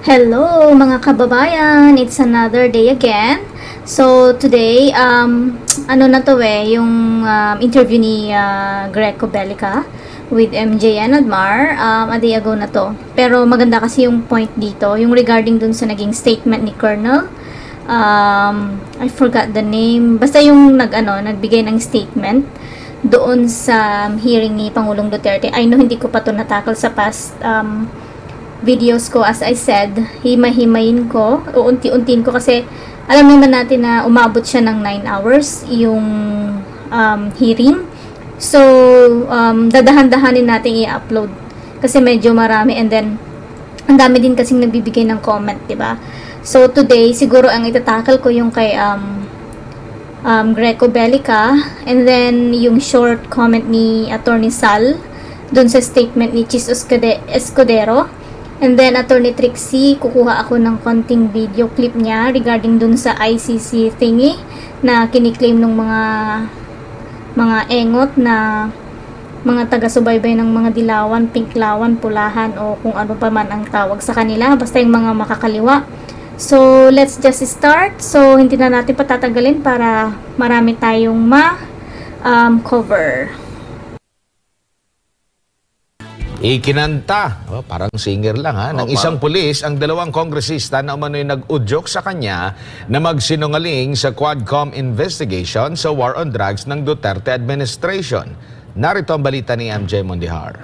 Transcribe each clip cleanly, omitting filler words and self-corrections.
Hello mga kababayan, it's another day again. So today, ano na to yung interview ni Greco Bellica with MJ and Admar, a day ago na to. Pero maganda kasi yung point dito, yung regarding dun sa naging statement ni Colonel. I forgot the name, basta yung nagbigay ng statement doon sa hearing ni Pangulong Duterte. I know hindi ko pa to natakal sa past videos ko. As I said, himay-himayin ko, uunti-untiin ko kasi alam naman natin na umabot siya ng 9 hours yung hearing. So, dadahan-dahanin natin i-upload kasi medyo marami, and then ang dami din kasing nagbibigay ng comment, diba? So, today, siguro ang itatakal ko yung kay Greco Bellica, and then yung short comment ni Attorney Sal dun sa statement ni Chis Escudero. And then, Attorney Trixie, kukuha ako ng konting video clip niya regarding dun sa ICC thingy na kiniklaim ng mga engot na mga taga-subaybay ng mga dilawan, pinklawan, pulahan, o kung ano pa man ang tawag sa kanila. Basta yung mga makakaliwa. So, let's just start. So, hindi na natin patatagalin para marami tayong ma-cover. Ikinanta, parang singer lang ng isang pulis ang dalawang kongresista na umano'y nag-udyok sa kanya na magsinungaling sa Quadcom investigation sa war on drugs ng Duterte administration. Narito ang balita ni MJ Mondihar.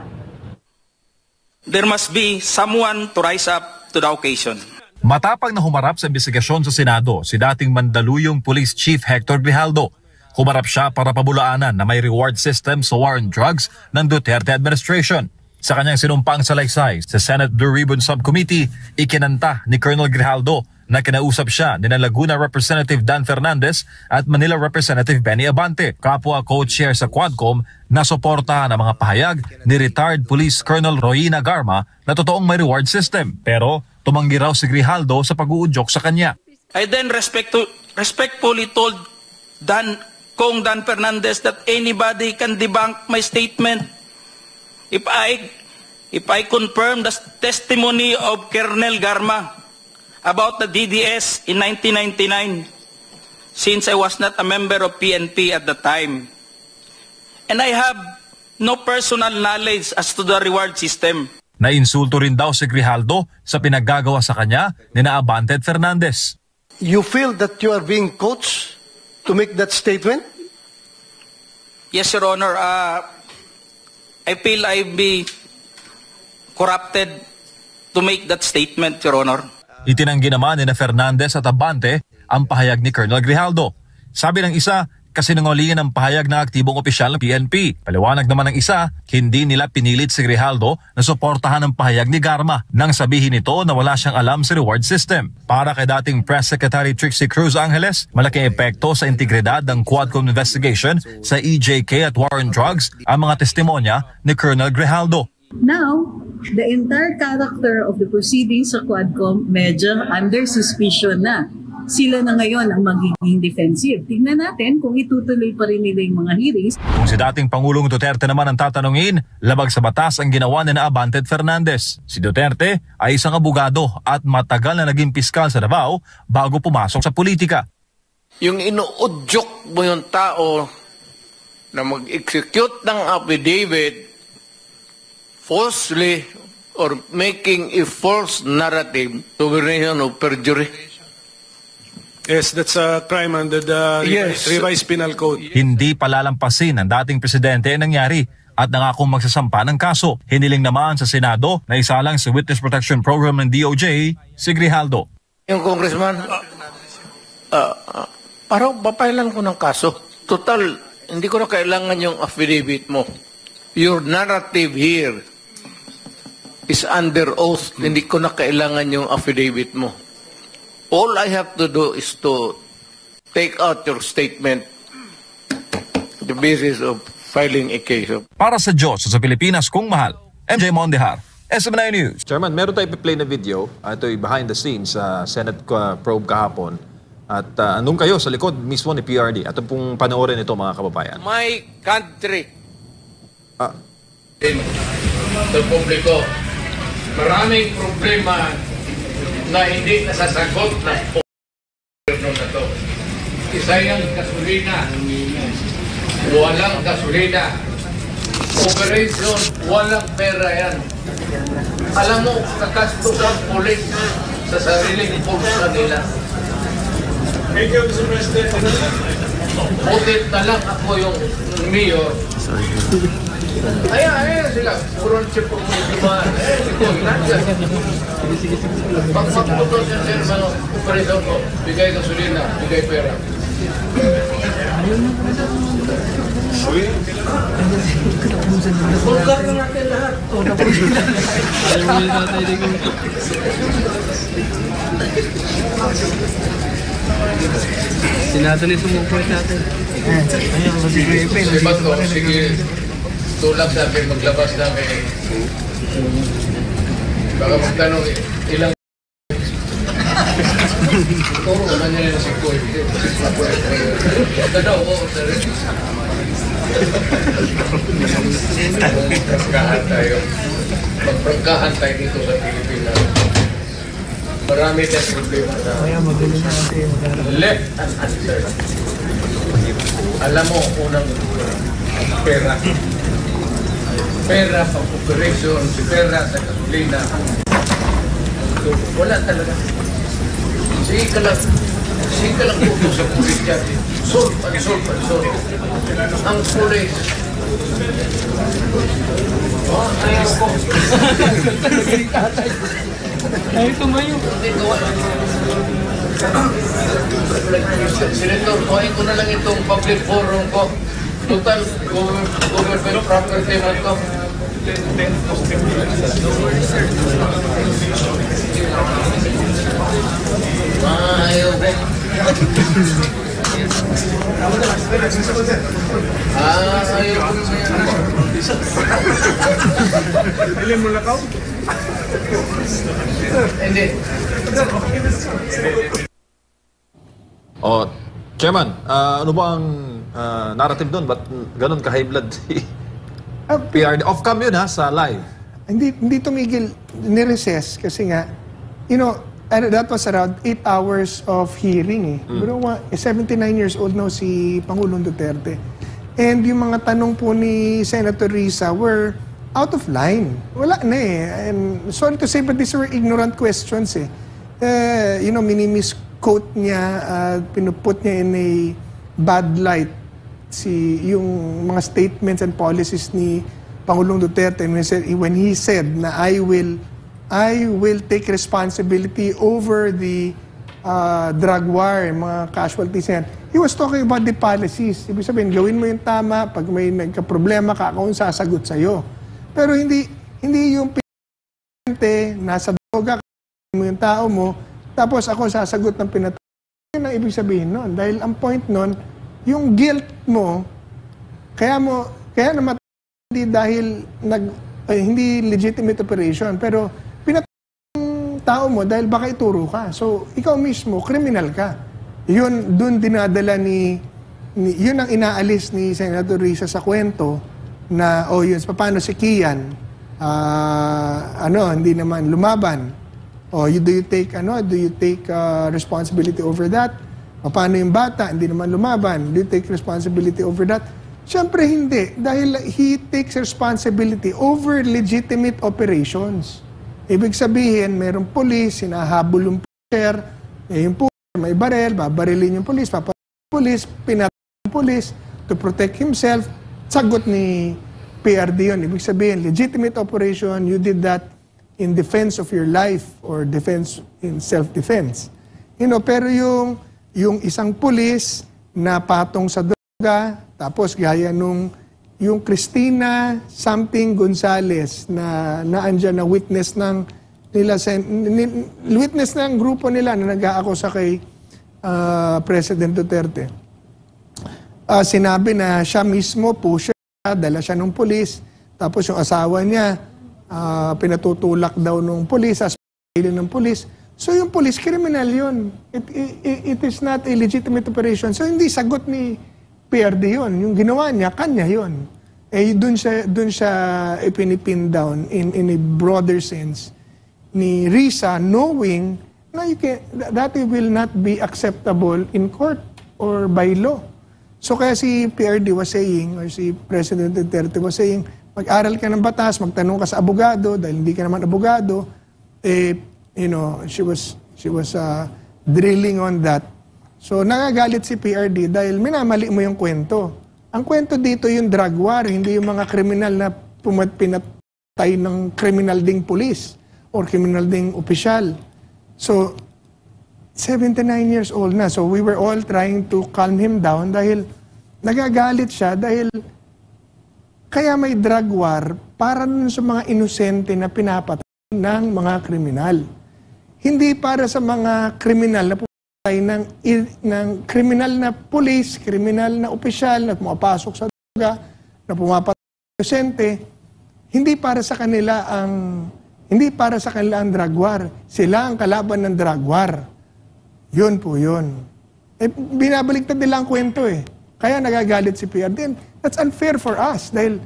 There must be someone to rise up to the occasion. Matapang na humarap sa investigasyon sa Senado si dating Mandaluyong Police Chief Hector Grijaldo. Humarap siya para pabulaanan na may reward system sa war on drugs ng Duterte administration. Sa kanyang sinumpang salaysay sa Senate Blue Ribbon Subcommittee, ikinanta ni Colonel Grijaldo na kinausap siya ni Laguna Representative Dan Fernandez at Manila Representative Benny Abante, kapwa co-chair sa Quadcom, na suportahan ang mga pahayag ni retired Police Colonel Royina Garma na totoong may reward system. Pero tumanggi raw si Grijaldo sa pag-uudyok sa kanya. I then respectfully told Kong Dan Fernandez that anybody can debunk my statement if I confirm the testimony of Colonel Garma about the DDS in 1999, since I was not a member of PNP at the time. And I have no personal knowledge as to the reward system. Nainsulto rin daw si Grijaldo sa pinaggagawa sa kanya ni Abante at Fernandez. You feel that you are being coached to make that statement? Yes, Your Honor. I feel I'd be corrupted to make that statement, Your Honor. Itinanggi naman ni Fernandez at Abante ang pahayag ni Colonel Grijaldo. Sabi ng isa, kasinungalingan ang pahayag ng aktibong opisyal ng PNP. Paliwanag naman ng isa, hindi nila pinilit si Grijaldo na suportahan ang pahayag ni Garma nang sabihin nito na wala siyang alam sa reward system. Para kay dating Press Secretary Trixie Cruz Angeles, malaking epekto sa integridad ng Quadcom investigation sa EJK at war on drugs ang mga testimonya ni Colonel Grijaldo. Now, the entire character of the proceedings sa Quadcom medyo under suspicion na. Sila na ngayon ang magiging defensive. Tingnan natin kung itutuloy pa rin nila yung mga hearings. Kung si dating Pangulong Duterte naman ang tatanungin, labag sa batas ang ginawa ni Abante at Fernandez. Si Duterte ay isang abogado at matagal na naging piskal sa Davao bago pumasok sa politika. Yung inuudyok mo yung tao na mag-execute ng affidavit falsely or making a false narrative, subversion of perjury. Yes, that's a crime under the revised penal code. Hindi palalampasin ng dating presidente ang nangyari at nangakong magsasampa ng kaso. Hiniling naman sa Senado na isalang sa Witness Protection Program ng DOJ si Grijaldo. Yung congressman, parang papailan ko ng kaso. Total, hindi ko na kailangan yung affidavit mo. Your narrative here is under oath. Hindi ko na kailangan yung affidavit mo. All I have to do is to take out your statement, the basis of filing a case. Para sa Diyos sa Pilipinas kung mahal, MJ Mondihar, SM9 News. Chairman, meron tayo i-play na video. Ito ay behind the scenes sa Senate probe kahapon. At andun kayo sa likod mismo ni PRD. At pong panoorin ito mga kababayan. My country. Sa publiko, maraming problema na hindi nasasagot ng gobyerno na to. Isa yung gasolina. Walang gasolina. Operation, walang pera yan. Alam mo, kakastos ang pulis sa sariling pulsa nila. Thank you, Mr. President. Butit na lang ako yung mayor. Ayan sila. Puro siya po kumain. Ito, inanyan. Pag magputol siya sir, operation ko, bigay gasolina, bigay pera. Bulgar na natin lahat. Sinatuloy sumuko natin. Ayun, Si Bato, sige, tulak sa akin, maglabas namin. Baka magtanong, ilang turo na niya yung si Koy. Tanaw ko, sir. Magprangkahan tayo. Magprangkahan tayo dito sa Pilipinas. Marami tayong problema sa left and answer. Alam mo, unang pera. Pera pang operation, pera sa gasolina. So, wala talaga. Sige ka lang puto sa pulis dyan. Solve. Ang pulis. Ayaw ko. Ay, tumayo. Senator, kuhain ko na lang itong public forum ko. Total government property man to. Ayaw ko. Ayaw ko. Ilan mo lakaw? Hindi. Chairman, ano ba ang narrative doon? Ba't ganun ka-high blood si PRD? Off-cam yun ha, sa live. Hindi tumigil, nirecess kasi nga, you know, that was around 8 hours of hearing eh. Pero 79 years old now si Pangulong Duterte. And yung mga tanong po ni Senator Risa were out of line. Wala na eh. And sorry to say, but these were ignorant questions eh. You know, minimisquote niya, pinuput niya in a bad light yung mga statements and policies ni Pangulong Duterte when he said na I will take responsibility over the drug war, mga casualties yan. He was talking about the policies. Ibig sabihin, gawin mo yung tama, pag may nagka-problema ka, ako ang sasagot sa'yo. Pero hindi yung pinatay, nasa droga, mo yung tao mo, tapos ako sasagot ng pinatay. Yun ang ibig sabihin nun. Dahil ang point nun, yung guilt mo, kaya namatay hindi dahil hindi legitimate operation, pero pinatay yung tao mo dahil baka ituro ka. So, ikaw mismo, criminal ka. Yun, dun dinadala yun ang inaalis ni Senator Risa sa kwento na, yun, paano si Kian, hindi naman lumaban. Do you take responsibility over that? Paano yung bata, hindi naman lumaban? Do you take responsibility over that? Siyempre hindi, dahil he takes responsibility over legitimate operations. Ibig sabihin, mayroong pulis, sinahabol yung pusher, yung pusher may barel, babarilin yung pulis, pinatay yung pulis to protect himself. Sagot ni PRD yun. Ibig sabihin, legitimate operation, you did that in defense of your life or defense in self-defense. Pero yung isang pulis na patong sa droga, tapos gaya yung Cristina something Gonzales na naandyan na witness ng grupo nila na nag-aakusa kay President Duterte. Sinabi na siya mismo po siya, dala siya ng pulis, tapos yung asawa niya, pinatutulak daw ng pulis, aspilin ng pulis. So yung pulis, criminal yun. It is not a legitimate operation. So hindi sagot ni PRD yun. Yung ginawa niya, kanya yun. Dun siya ipinipin down in a broader sense ni Risa, knowing No, that will not be acceptable in court or by law. So kaya si PRD was saying, or si President Duterte was saying, mag-aral ka ng batas, magtanong ka sa abogado, dahil hindi ka naman abogado, she was drilling on that. So nagagalit si PRD dahil minamali mo yung kwento. Ang kwento dito yung drug war, hindi yung mga kriminal na pinatay ng criminal ding police or criminal ding opisyal. So, 79 years old na. So, we were all trying to calm him down dahil nagagalit siya dahil kaya may drug war para nun sa mga inosente na pinapatay ng mga kriminal. Hindi para sa mga kriminal na pumatay ng kriminal na police, kriminal na opisyal na pumapasok sa droga, na pumapatay ng inosente. Hindi para sa kanila ang drug war. Sila ang kalaban ng drug war. Yun po yun. Binabaliktad nila ang kwento eh. Kaya nagagalit si PRD. That's unfair for us dahil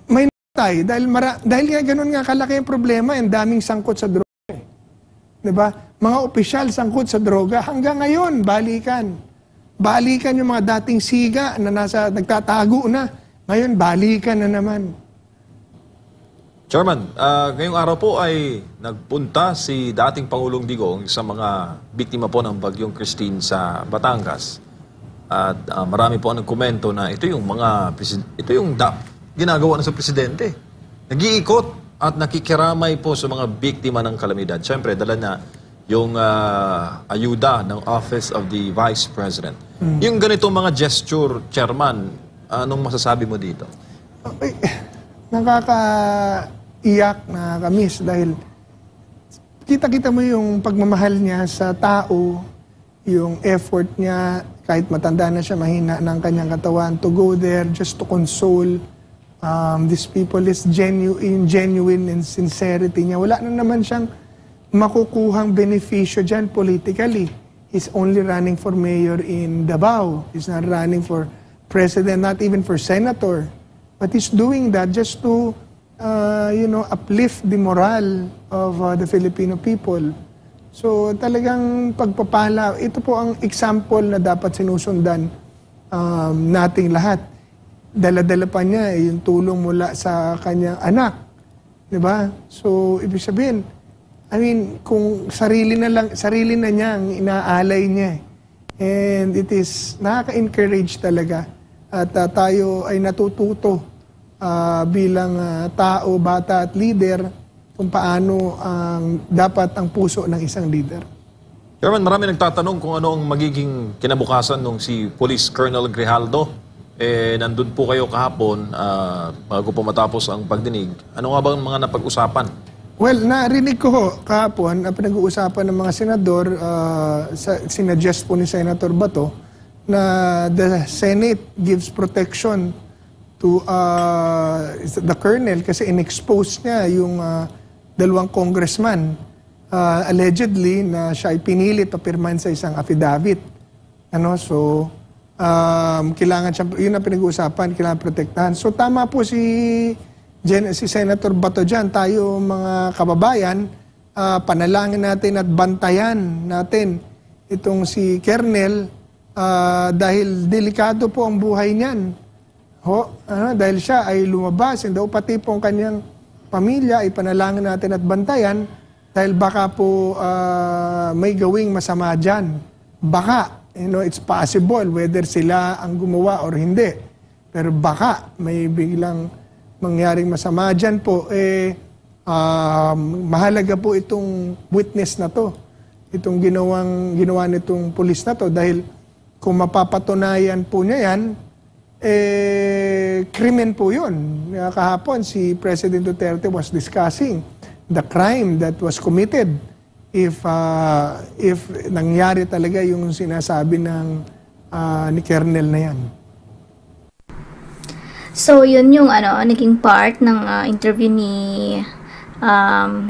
may natay. Dahil nga ganun nga kalaki yung problema, ang daming sangkot sa droga. Eh. Diba? Mga opisyal sangkot sa droga. Hanggang ngayon, balikan. Balikan yung mga dating siga na nagtatago na. Ngayon, balikan na naman. Chairman, ngayong araw po ay nagpunta si dating Pangulong Digong sa mga biktima po ng Bagyong Christine sa Batangas. At marami po ang nagkomento na ito yung ginagawa na sa presidente. Nag-iikot at nakikiramay po sa mga biktima ng kalamidad. Siyempre, dala na yung ayuda ng Office of the Vice President. Yung ganitong mga gesture, Chairman, anong masasabi mo dito? Nakakaiyak, nakakamiss dahil kita-kita mo yung pagmamahal niya sa tao, yung effort niya, kahit matanda na siya, mahina ng kanyang katawan, to go there just to console these people, is genuine and sincerity niya. Wala na naman siyang makukuhang benepisyo dyan politically. He's only running for mayor in Davao. He's not running for president, not even for senator. But he's doing that just to, uplift the morale of the Filipino people. So talagang pagpapala, ito po ang example na dapat sinusundan nating lahat. Dala-dala pa niya yung tulong mula sa kanyang anak. Diba? So ibig sabihin, kung sarili na niya ang inaalay niya. And it is nakaka-encourage talaga. At tayo ay natututo bilang tao, bata at leader kung paano dapat ang puso ng isang leader. Chairman, marami nagtatanong kung ano ang magiging kinabukasan ng si Police Colonel Grijaldo. Nandun po kayo kahapon bago po matapos ang pagdinig. Ano nga ba ang mga napag-usapan? Well, narinig ko kahapon ang pinag-uusapan ng mga senador, sinuggest po ni Senator Bato, na the Senate gives protection to the colonel kasi in-expose niya yung dalawang congressman allegedly na siya ay pinilit papirmahan sa isang affidavit. So, kailangan siya, yun ang pinag-uusapan, kailangan protektahan. So, tama po si Senator Bato dyan. Tayo mga kababayan, panalangin natin at bantayan natin itong si Colonel dahil delikado po ang buhay niyan. Dahil siya ay lumabas, and daw pati po ang kanyang pamilya ay panalangin natin at bantayan dahil baka po may gawing masama dyan. Baka, it's possible whether sila ang gumawa or hindi. Pero baka may biglang mangyaring masama dyan po. Mahalaga po itong witness na to. Itong ginawa nitong pulis na to dahil kung mapapatunayan po niya yan, krimen po yun. Kahapon, si President Duterte was discussing the crime that was committed if nangyari talaga yung sinasabi ng ni Colonel na yan. So, yun yung naging part ng interview ni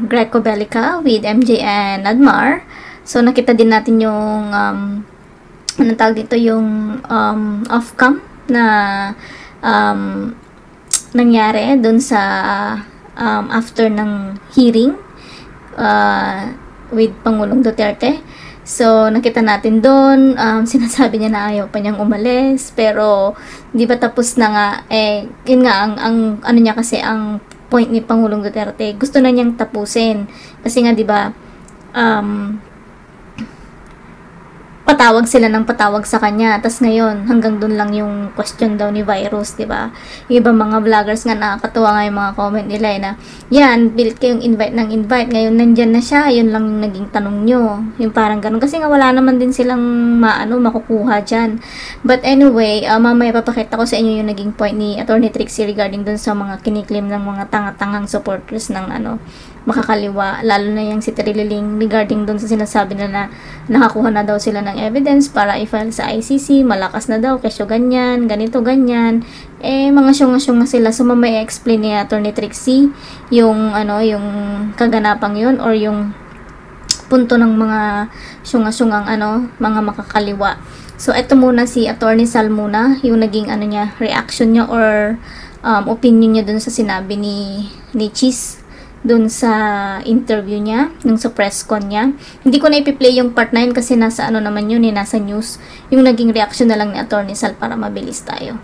Greco Bellica with MJ and Admar. So, nakita din natin yung anong tawag dito, yung off-cam na nangyari dun sa after ng hearing with Pangulong Duterte. So, nakita natin doon, sinasabi niya na ayaw pa niyang umalis, pero di ba tapos na nga, yun nga, ang ano niya kasi, ang point ni Pangulong Duterte, gusto na niyang tapusin. Kasi nga, di ba, patawag sila ng patawag sa kanya. Tapos ngayon, hanggang dun lang yung question daw ni Virus, di ba? Yung ibang mga vloggers nga, nakakatuwa nga yung mga comment nila na, yan, build kayong invite ng invite. Ngayon, nandyan na siya. Yun lang yung naging tanong nyo. Yung parang ganun. Kasi nga, wala naman din silang makukuha dyan. But anyway, mamaya papakita ko sa inyo yung naging point ni Attorney Trixie regarding dun sa mga kiniklim ng mga tanga-tangang supporters ng makakaliwa, lalo na yung si Trililing regarding dun sa sinasabi na nakakuha na daw sila ng evidence para i-file sa ICC, malakas na daw, kesyo ganyan, ganito, ganyan. Mga syunga-syunga sila. So, mamaya explain ni Attorney Trixie yung, yung kaganapang yun or yung punto ng mga syunga-syungang, mga makakaliwa. So, eto muna si Attorney Sal muna, yung naging, niya, reaction niya or opinion niya dun sa sinabi ni Cheese dun sa interview niya, nung sa press con niya. Hindi ko na ipi-play yung part 9 kasi nasa naman yun, nasa news. Yung naging reaction na lang ni Attorney Sal para mabilis tayo.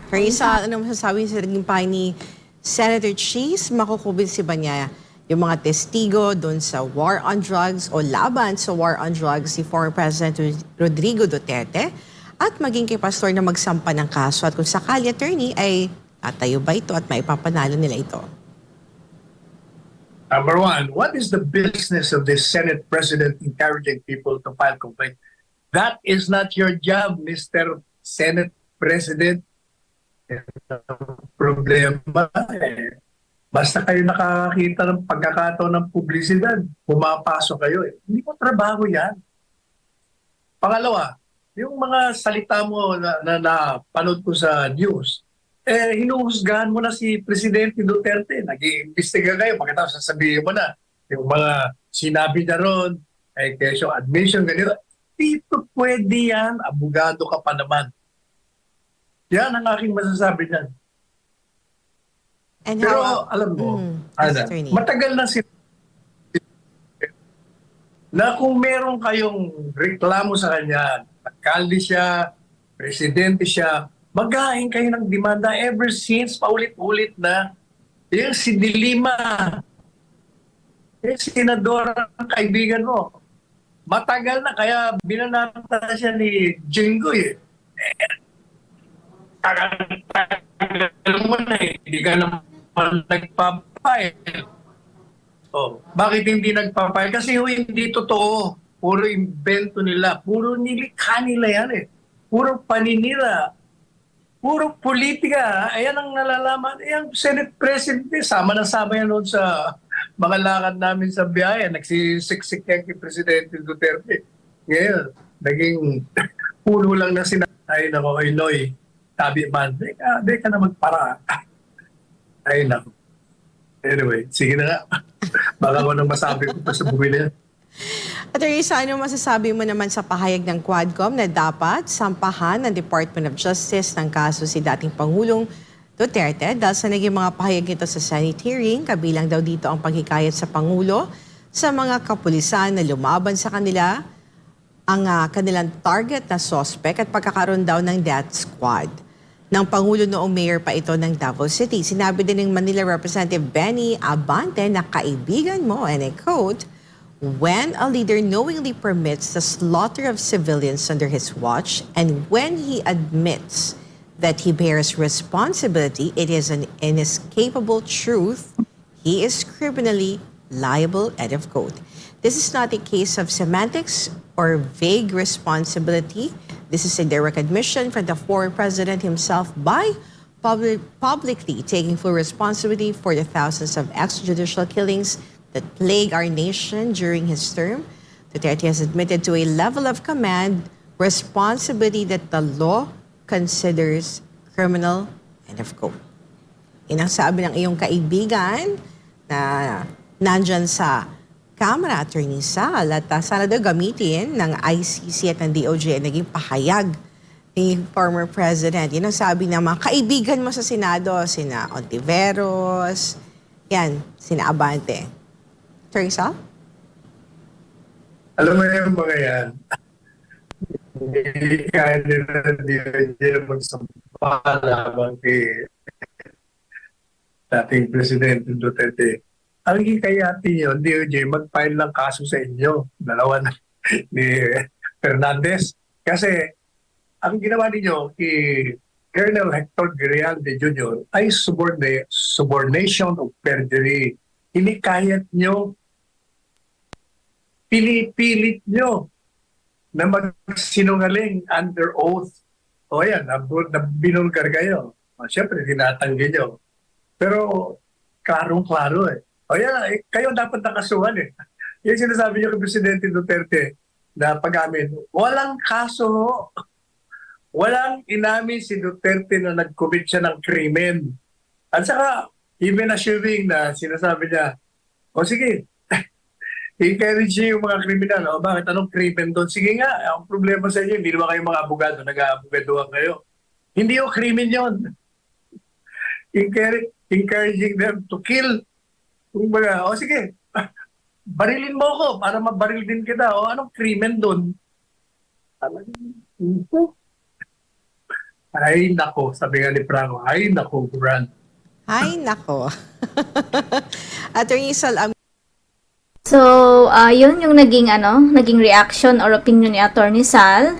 Carissa, ano masasabi sa naging pahay ni Senator Cheese? Makukumbinsi ba niya yung mga testigo dun sa war on drugs o laban sa war on drugs si former President Rodrigo Duterte at maging kay pastor na magsampa ng kaso at kung sakali attorney ay tatayo ba ito at maipapanalo nila ito? Number one, what is the business of this Senate President encouraging people to file complaint? That is not your job, Mr. Senate President. Problema basta kayo nakakakita ng pagkakataon ng publisidad, pumapasok kayo. Hindi ko trabaho yan. Pangalawa, yung mga salita mo na panood ko sa news, hinuhusgahan mo na si Presidente Duterte. Nag-iimbestiga kayo. Pagkatapos sasabihin mo na yung mga sinabi na ron, kesyo admission, ganito. Dito pwede yan. Abogado ka pa naman. Yan ang aking masasabi niyan. Pero alam mo, matagal na na kung meron kayong reklamo sa kanya, alkalde siya, presidente siya, maghain kayo ng demanda ever since, paulit-ulit na. Yung si Dilima, senador ang kaibigan mo. Matagal na, kaya binanata siya ni Jinggoy. Tagal mo na hindi ka naman nagpapile. Bakit hindi nagpapile? Kasi hindi totoo. Puro invento nila. Puro nilikha nila yan Puro paninira. Puro politika. Ayan ang nalalaman. Ang Senate President, sama na sama yan noon sa mga lakad namin sa biyaya. Nagsisiksik yan kay Presidente Duterte. Ngayon, naging puno lang na ay nako, Noy. Sabi man, di ka na magpara. Ay nako. Anyway, sige na nga. Baka ko nang masabi ko pa sa bumili. At Teresa, ano masasabi mo naman sa pahayag ng Quadcom na dapat sampahan ng Department of Justice ng kaso si dating Pangulong Duterte dahil sa naging mga pahayag nito sa Senate hearing, kabilang daw dito ang paghikayat sa Pangulo sa mga kapulisan na lumaban sa kanila, ang kanilang target na suspect at pagkakaroon daw ng death squad ng Pangulo noong mayor pa ito ng Davao City. Sinabi din ng Manila Representative Benny Abante na kaibigan mo, and I quote, "When a leader knowingly permits the slaughter of civilians under his watch and when he admits that he bears responsibility, it is an inescapable truth. He is criminally liable," end of quote. This is not a case of semantics or vague responsibility. This is a direct admission from the former president himself by publicly taking full responsibility for the thousands of extrajudicial killings that plague our nation during his term. Duterte has admitted to a level of command responsibility that the law considers criminal, end of quote. Yan ang sabi ng iyong kaibigan na nandyan sa Kamara, Attorney Sal, at sana daw gamitin ng ICC at ng DOJ ang naging pahayag ni former president. Yan ang sabi ng mga kaibigan mo sa Senado, sina Ontiveros, yan, sina Abante. Teresa? Alam mo yung mga yan, hindi kaya nila magsampa labang kay dating Presidente Duterte. Ang hikayatin nyo, DOJ, mag-file ng kaso sa inyo. Dalawa na ni Fernandez. Kasi ang ginawa ninyo kay Colonel Hector Grijalde Jr. ay subornation of perjury. Hinikayat nyo, pinipilit nyo na magsinungaling under oath. O yan, binulgar kayo. Siyempre, tinatanggi nyo. Pero, klarong-klaro eh. O yan, kayo dapat nakasuhan eh. Yung sinasabi nyo kay Presidente Duterte na pag-amin, walang kaso. Walang inamin si Duterte na nag-commit siya ng krimen. At saka, even assuming na sinasabi niya, o sige, i-encourage niyo yung mga kriminal. O bakit? Anong krimen doon? Sige nga, ang problema sa inyo, hindi naman kayo mga abogado, nag-aabogadoan kayo. Hindi yung krimen yun. Encouraging them to kill. O sige, barilin mo ako para mabaril din kita. O anong krimen doon? Ay nako, sabi nga ni Franco, ay nako, Grant. Ay nako. Attorney Sal, so, yun yung naging reaction or opinion ni Attorney Sal.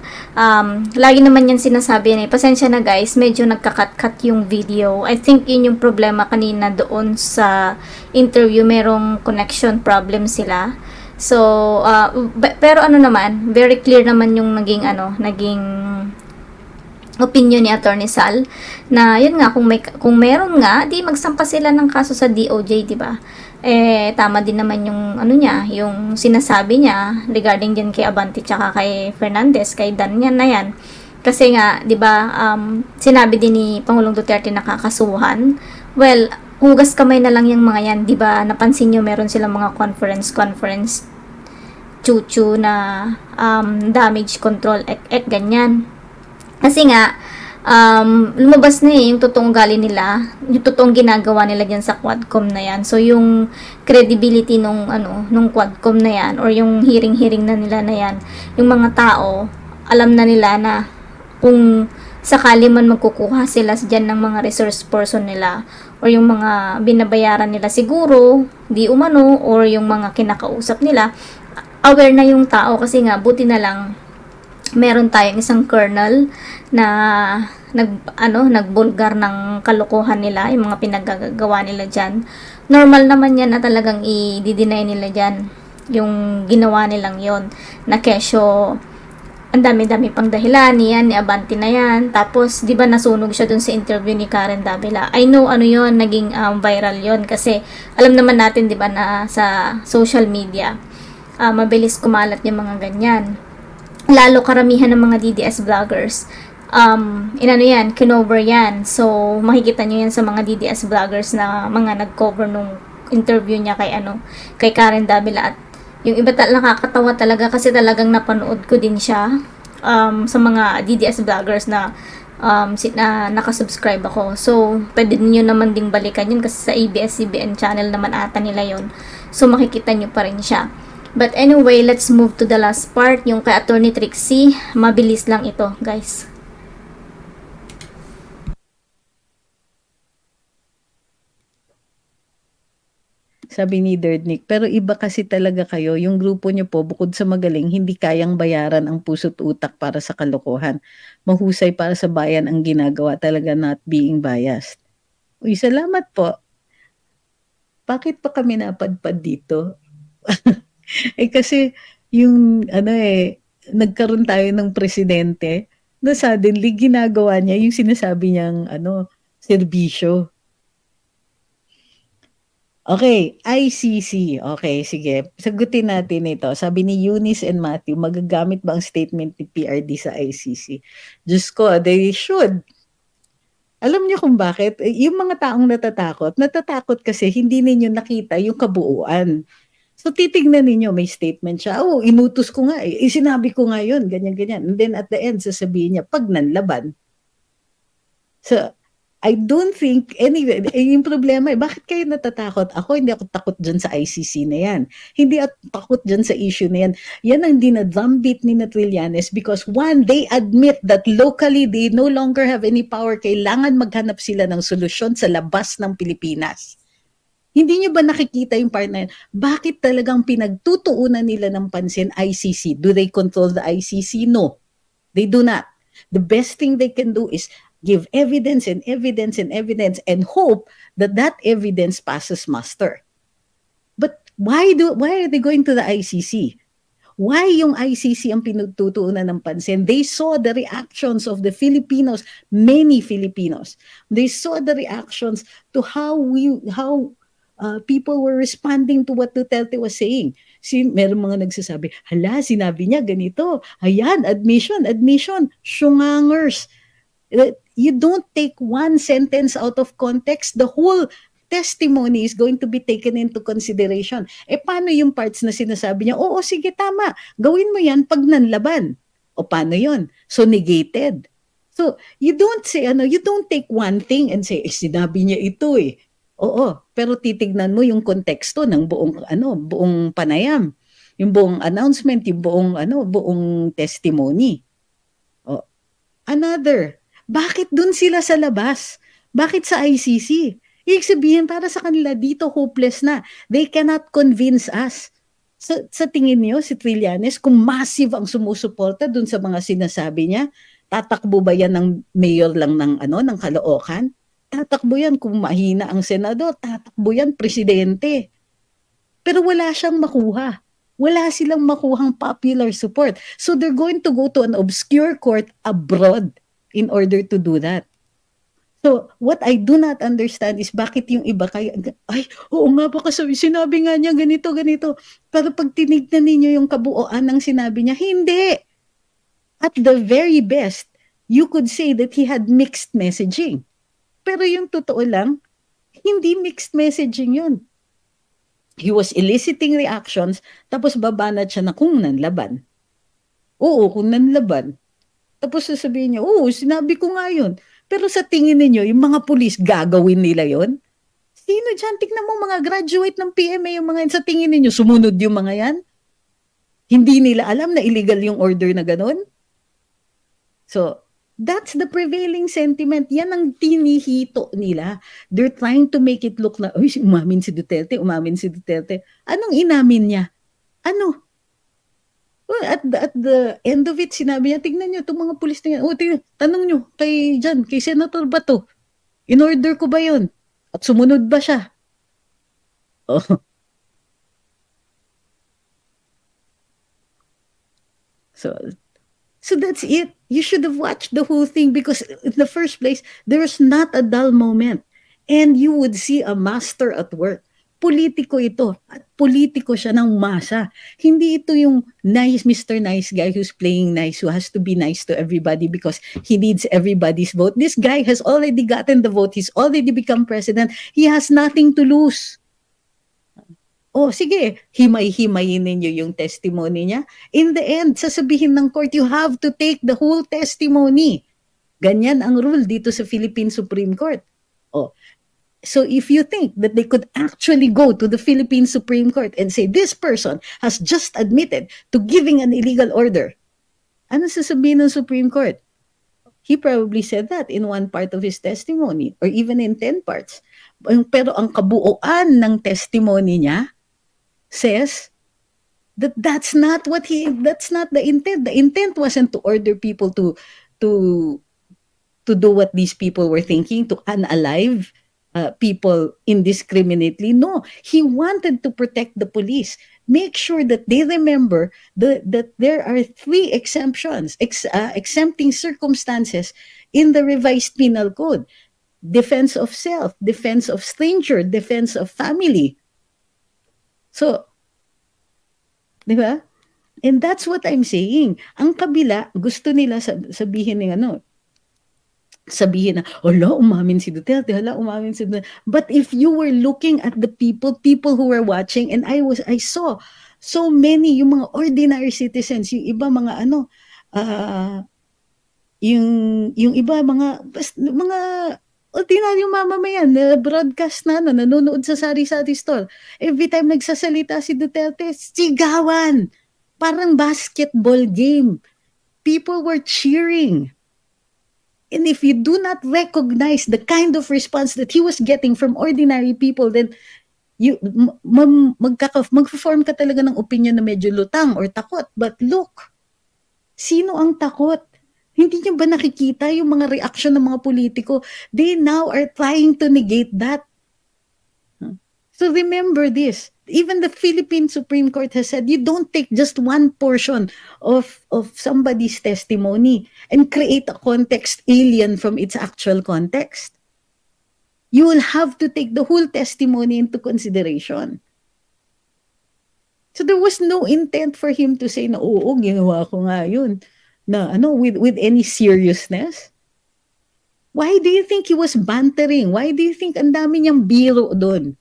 Lagi naman yan sinasabi niya, pasensya na guys, medyo nagkakat-cut yung video. I think yun yung problema kanina doon sa interview, merong connection problem sila. So, pero naman, very clear naman yung naging opinion ni Attorney Sal na yun nga, kung meron nga, di magsampa sila ng kaso sa DOJ, di ba? Tama din naman yung yung sinasabi niya regarding din kay Abante tsaka kay Fernandez, kay Dan yan na yan. Kasi nga, 'di ba, sinabi din ni Pangulong Duterte na kakasuhan. Well, hugas kamay na lang yung mga yan, 'di ba? Napansin niyo meron silang mga conference chuchu na damage control ganyan. Kasi nga lumabas na yung totoong ugali nila, yung totoong ginagawa nila diyan sa Quadcom na yan. So yung credibility nung Quadcom na yan or yung hearing na nila na yan, yung mga tao alam na nila na kung sakali man magkukuha sila diyan ng mga resource person nila or yung mga binabayaran nila siguro di umano or yung mga kinakausap nila, aware na yung tao. Kasi nga buti na lang meron tayong isang colonel na nagbulgar ng kalokohan nila, yung mga pinagagawa nila dyan. Normal naman yan na talagang i-deny nila dyan yung ginawa nilang yon na kesyo ang dami-dami pang dahilan ni Abante na yan. Tapos di ba nasunog siya dun sa interview ni Karen Davila. I know yon, naging viral yon kasi alam naman natin di ba na sa social media mabilis kumalat yung mga ganyan. Lalo karamihan ng mga DDS vloggers, kinover yan. So, makikita nyo yan sa mga DDS vloggers na mga nag-cover nung interview niya kay Karen Davila. At yung iba nakakatawa talaga kasi talagang napanood ko din siya sa mga DDS vloggers na nakasubscribe ako. So, pwede niyo naman ding balikan yun kasi sa ABS-CBN channel naman ata nila yun. So, makikita nyo pa rin siya. But anyway, let's move to the last part, yung kay Attorney Trixie. Mabilis lang ito, guys. Sabi ni Derdnick, pero iba kasi talaga kayo, yung grupo niyo po, bukod sa magaling, hindi kayang bayaran ang puso't utak para sa kalokohan. Mahusay para sa bayan ang ginagawa, talaga not being biased. Uy, salamat po. Bakit pa kami napadpad dito? Kasi yung nagkaroon tayo ng presidente na suddenly ginagawa niya yung sinasabi niyang serbisyo. Okay, ICC. Okay, sige. Sagutin natin ito. Sabi ni Eunice and Matthew, magagamit ba ang statement ni PRD sa ICC? Diyos ko, they should. Alam niyo kung bakit? Yung mga taong natatakot kasi hindi ninyo nakita yung kabuuan. So, titignan ninyo, may statement siya. Oh, inutos ko nga eh. Sinabi ko nga yun, ganyan-ganyan. And then at the end, sasabihin niya, pag nanlaban. So, I don't think, anyway, yung problema, bakit kayo natatakot? Ako, hindi ako takot dyan sa ICC na yan. Hindi ako takot dyan sa issue na yan. Yan ang dinadrumbeat ni Trillanes because one, they admit that locally, they no longer have any power. Kailangan maghanap sila ng solusyon sa labas ng Pilipinas. Hindi nyo ba nakikita yung part na yun? Bakit talagang pinagtutuunan nila ng pansin ICC? Do they control the ICC? No. They do not. The best thing they can do is give evidence and evidence and evidence and hope that that evidence passes muster. But why are they going to the ICC? Why yung ICC ang pinagtutuunan ng pansin? They saw the reactions of the Filipinos, many Filipinos. They saw the reactions to how people were responding to what Duterte was saying. Meron mga nagsasabi, hala, sinabi niya ganito. Ayan, admission, syungangers. You don't take one sentence out of context. The whole testimony is going to be taken into consideration. Paano yung parts na sinasabi niya? Oo, sige, tama. Gawin mo yan pag nanlaban. O paano yun? So negated. So you don't say, you don't take one thing and say, sinabi niya ito eh. Oo, pero titignan mo yung konteksto ng buong panayam. Yung buong announcement, yung buong testimony. Oh. Another, bakit dun sila sa labas? Bakit sa ICC? Ibig sabihin, para sa kanila dito hopeless na. They cannot convince us. Sa tingin niyo, si Trillanes, kung massive ang sumusuporta dun sa mga sinasabi niya, tatakbo ba yan ng mayor lang ng Caloocan? Tatakbo yan kung mahina ang senador. Tatakbo yan presidente. Pero wala siyang makuha. Wala silang makuhang popular support. So they're going to go to an obscure court abroad in order to do that. So, what I do not understand is bakit yung iba kaya, oo nga ba kasi sinabi nga niya ganito. Pero pag tinignan ninyo yung kabuuan ng sinabi niya, hindi. At the very best, you could say that he had mixed messaging. Pero yung totoo lang, hindi mixed messaging yun. He was eliciting reactions, tapos babanat siya na kung nanlaban. Oo, kung nanlaban. Tapos sasabihin niya, oo, sinabi ko nga yun. Pero sa tingin niyo, yung mga pulis, gagawin nila yon? Sino dyan? Tignan mo mga graduate ng PMA, yung mga yan. Sa tingin niyo, sumunod yung mga yan? Hindi nila alam na illegal yung order na ganun? So, that's the prevailing sentiment. Yan ang tinihito nila. They're trying to make it look na, umamin si Duterte. Anong inamin niya? Ano? Well, at the end of it, sinabi niya, tignan niyo, itong mga pulis na yan. Tanong niyo, kay Senator Bato, in-order ko ba yun? At sumunod ba siya? Oh. So that's it. You should have watched the whole thing because in the first place, there's not a dull moment. And you would see a master at work. Politiko ito. At politiko siya ng masa. Hindi ito yung nice Mr. Nice Guy who's playing nice, who has to be nice to everybody because he needs everybody's vote. This guy has already gotten the vote. He's already become president. He has nothing to lose. Oh, sige, himay-himayin ninyo yung testimony niya. In the end, sasabihin ng court, you have to take the whole testimony. Ganyan ang rule dito sa Philippine Supreme Court. Oh, so if you think that they could actually go to the Philippine Supreme Court and say, this person has just admitted to giving an illegal order, ano sasabihin ng Supreme Court? He probably said that in one part of his testimony or even in 10 parts. Pero ang kabuuan ng testimony niya says that that's not the intent. The intent wasn't to order people to do what these people were thinking, to unalive people indiscriminately. No, he wanted to protect the police. Make sure that they remember that there are 3 exemptions, exempting circumstances in the revised penal code. Defense of self, defense of stranger, defense of family. So, di ba? And that's what I'm saying. Ang kabila, gusto nila sabihin na, umamin si Duterte, umamin si Duterte. But if you were looking at the people who were watching, and I saw so many, yung mga ordinary citizens, yung iba mga yung iba mga ordinaryong mamamayan, broadcast na, nanonood sa sari-sari store. Every time nagsasalita si Duterte, sigawan. Parang basketball game. People were cheering. And if you do not recognize the kind of response that he was getting from ordinary people, then mag-form ka talaga ng opinion na medyo lutang or takot. But look, sino ang takot? Hindi niyo ba nakikita yung mga reaksyon ng mga politiko? They now are trying to negate that. So remember this. Even the Philippine Supreme Court has said, you don't take just one portion of somebody's testimony and create a context alien from its actual context. You will have to take the whole testimony into consideration. So there was no intent for him to say na, oo, ginawa ko nga yun. Na, with any seriousness. Why do you think he was bantering? Why do you think ang dami niyang biro doon?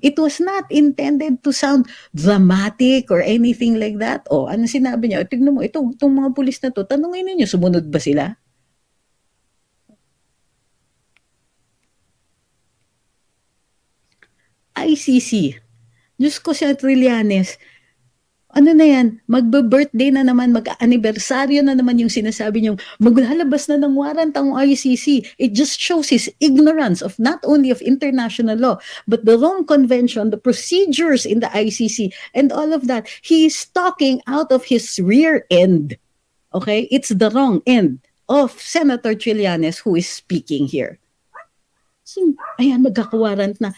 It was not intended to sound dramatic or anything like that. O, ano sinabi niya? Tignan mo, itong mga pulis na to, tanungin niyo, sumunod ba sila? ICC. Diyos ko siya, Trillanes. Ano na yan? Magbe-birthday na naman, mag-anibersaryo na naman yung sinasabi niyong maglalabas na ng warrant ang ICC. It just shows his ignorance of not only of international law, but the Rome Convention, the procedures in the ICC, and all of that. He is talking out of his rear end. Okay? It's the wrong end of Senator Trillanes who is speaking here. So, ayan, magkakawarrant na.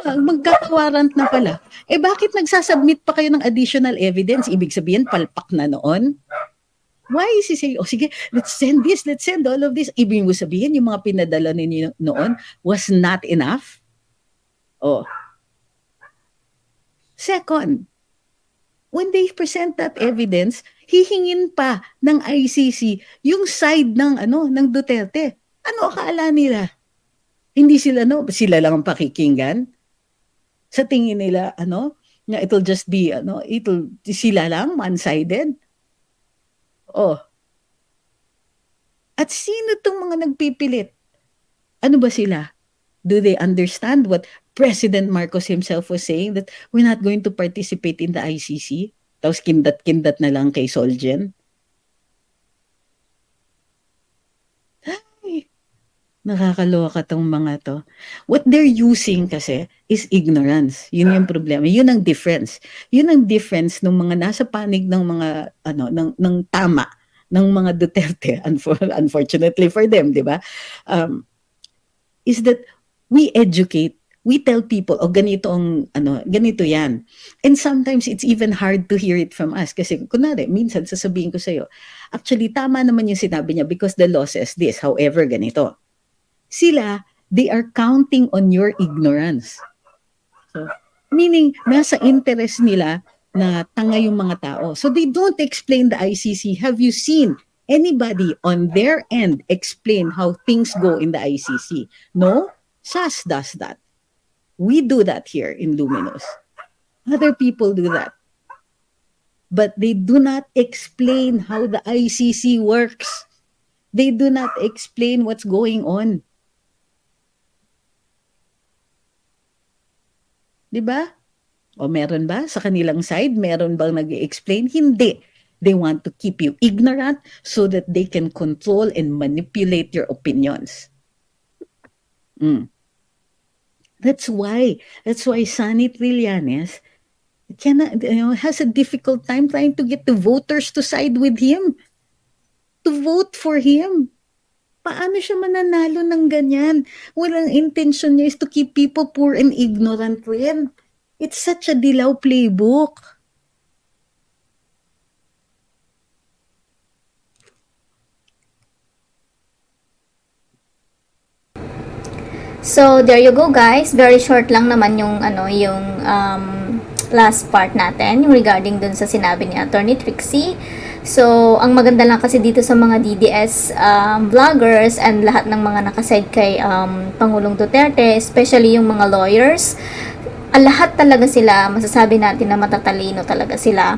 Magkakawarrant na pala. Eh bakit nagsasubmit pa kayo ng additional evidence? Ibig sabihin, palpak na noon? Why is he saying, oh sige, let's send this, let's send all of this. Ibig mo sabihin, yung mga pinadala ninyo noon was not enough? Oh. Second, when they present that evidence, hihingin pa ng ICC yung side ng Duterte. Ano akala nila? Hindi sila, sila lang ang pakikinggan. Sa tingin nila, na it'll just be, sila lang, one-sided. Oh. At sino itong mga nagpipilit? Ano ba sila? Do they understand what President Marcos himself was saying, that we're not going to participate in the ICC? Tapos kindat-kindat na lang kay Solgen? Nakakaloka tong mga to. What they're using kasi is ignorance. Yun yung problema. Yun ang difference. Yun ang difference ng mga nasa panig ng mga ng tama ng mga Duterte, unfortunately for them, di ba? Is that we educate, we tell people, ganito yan. And sometimes it's even hard to hear it from us. Kasi kunwari, minsan sasabihin ko sa'yo, actually tama naman yung sinabi niya because the law says this, however, ganito. Sila, they are counting on your ignorance. So, meaning, nasa interest nila na tanga yung mga tao. So, they don't explain the ICC. Have you seen anybody on their end explain how things go in the ICC? No? SAS does that. We do that here in Luminous. Other people do that. But they do not explain how the ICC works. They do not explain what's going on. Diba? O meron ba sa kanilang side? Meron bang nag-explain? Hindi. They want to keep you ignorant so that they can control and manipulate your opinions. That's why Sonny Trillanes has a difficult time trying to get the voters to side with him, to vote for him. Paano siya mananalo ng ganyan? Walang intention niya is to keep people poor and ignorant rin. It's such a dilaw playbook. So, there you go guys. Very short lang naman yung last part natin, yung regarding dun sa sinabi ni Attorney Trixie. So, ang maganda lang kasi dito sa mga DDS vloggers and lahat ng mga nakaside kay Pangulong Duterte, especially yung mga lawyers, lahat talaga sila, masasabi natin na matatalino talaga sila.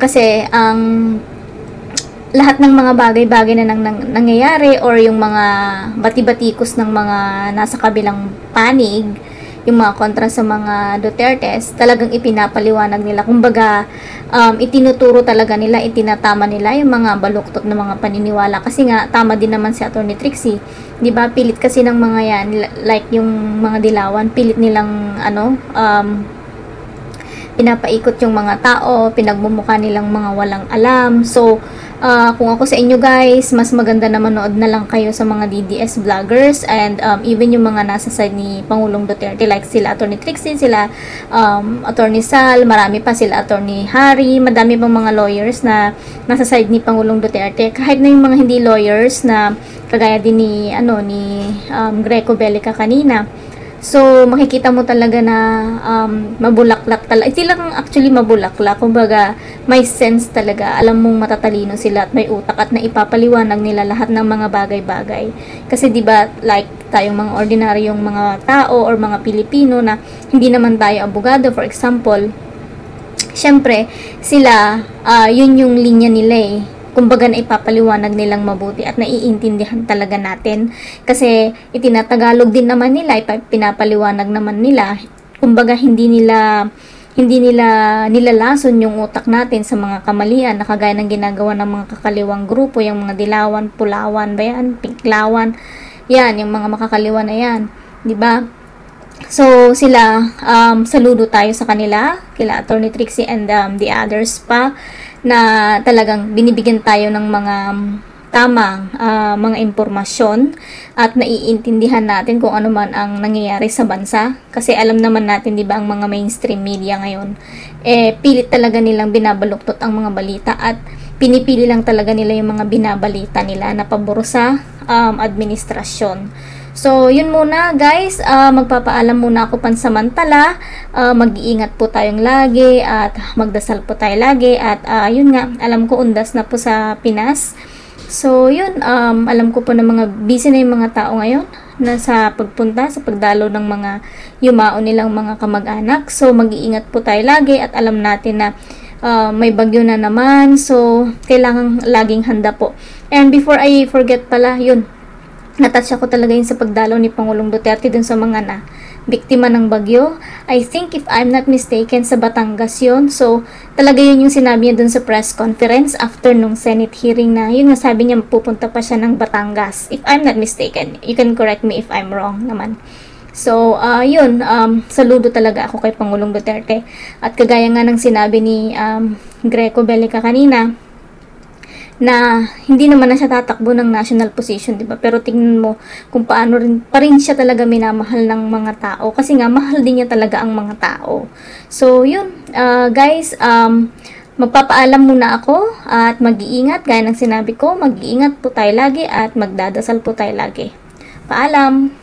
Kasi ang lahat ng mga bagay-bagay na nangyayari or yung mga bati-batikos ng mga nasa kabilang panig, yung mga kontra sa mga Dutertes, talagang ipinapaliwanag nila. Kumbaga, itinuturo talaga nila, itinatama nila yung mga baluktot na mga paniniwala. Kasi nga, tama din naman si Atty. Trixie. Di ba pilit kasi ng mga yan, like yung mga dilawan, pilit nilang, pinapaikot yung mga tao, pinagmumukha nilang mga walang alam. So, kung ako sa inyo guys, mas maganda na manood na lang kayo sa mga DDS vloggers and even yung mga nasa side ni Pangulong Duterte, like sila Atty. Trixie, sila Atty. Sal, marami pa sila Atty. Harry, madami pang mga lawyers na nasa side ni Pangulong Duterte. Kahit na yung mga hindi lawyers na kagaya din ni Greco Bellica kanina. So, makikita mo talaga na mabulaklak talaga. Hindi lang actually mabulaklak. Kumbaga, may sense talaga. Alam mong matatalino sila at may utak at naipapaliwanag nila lahat ng mga bagay-bagay. Kasi diba, like tayong mga ordinaryong mga tao or mga Pilipino na hindi naman tayo abogado, for example, syempre, sila, yun yung linya nila eh. Kumbaga na ipapaliwanag nilang mabuti at naiintindihan talaga natin kasi itinatagalog din naman nila, pinapaliwanag naman nila. Kumbaga hindi nila nilalason yung utak natin sa mga kamalian na kagaya ng ginagawa ng mga kakaliwang grupo, yung mga dilawan, pulawan ba yan, pinklawan, yan, yung mga makakaliwa na yan, di ba? So sila, saludo tayo sa kanila, kila Atty. Trixie and the others pa, na talagang binibigyan tayo ng mga tamang mga impormasyon at naiintindihan natin kung ano man ang nangyayari sa bansa. Kasi alam naman natin, di ba, ang mga mainstream media ngayon, pilit talaga nilang binabaluktot ang mga balita at pinipili lang talaga nila yung mga binabalita nila na pabor sa administrasyon. So, yun muna guys, magpapaalam muna ako pansamantala, mag-iingat po tayong lagi at magdasal po tayo lagi at yun nga, alam ko undas na po sa Pinas. So, yun, alam ko po na mga busy na yung mga tao ngayon na sa pagpunta, sa pagdalo ng mga yumao nilang mga kamag-anak. So, mag-iingat po tayo lagi at alam natin na may bagyo na naman, so kailangan laging handa po. And before I forget pala, yun, natouch ako talaga yun sa pagdalo ni Pangulong Duterte dun sa mga na biktima ng bagyo. I think if I'm not mistaken sa Batangas yun. So talaga yun yung sinabi niya dun sa press conference after nung Senate hearing na yun nga sabi niya pupunta pa siya ng Batangas. If I'm not mistaken, you can correct me if I'm wrong naman. So yun, saludo talaga ako kay Pangulong Duterte. At kagaya nga ng sinabi ni Greco Bellica kanina, na hindi naman na siya tatakbo ng national position, di ba? Pero tingnan mo kung paano pa rin siya talaga minamahal ng mga tao. Kasi nga, mahal din niya talaga ang mga tao. So, yun. Guys, magpapaalam muna ako at mag-iingat. Gaya ng sinabi ko, mag-iingat po tayo lagi at magdadasal po tayo lagi. Paalam!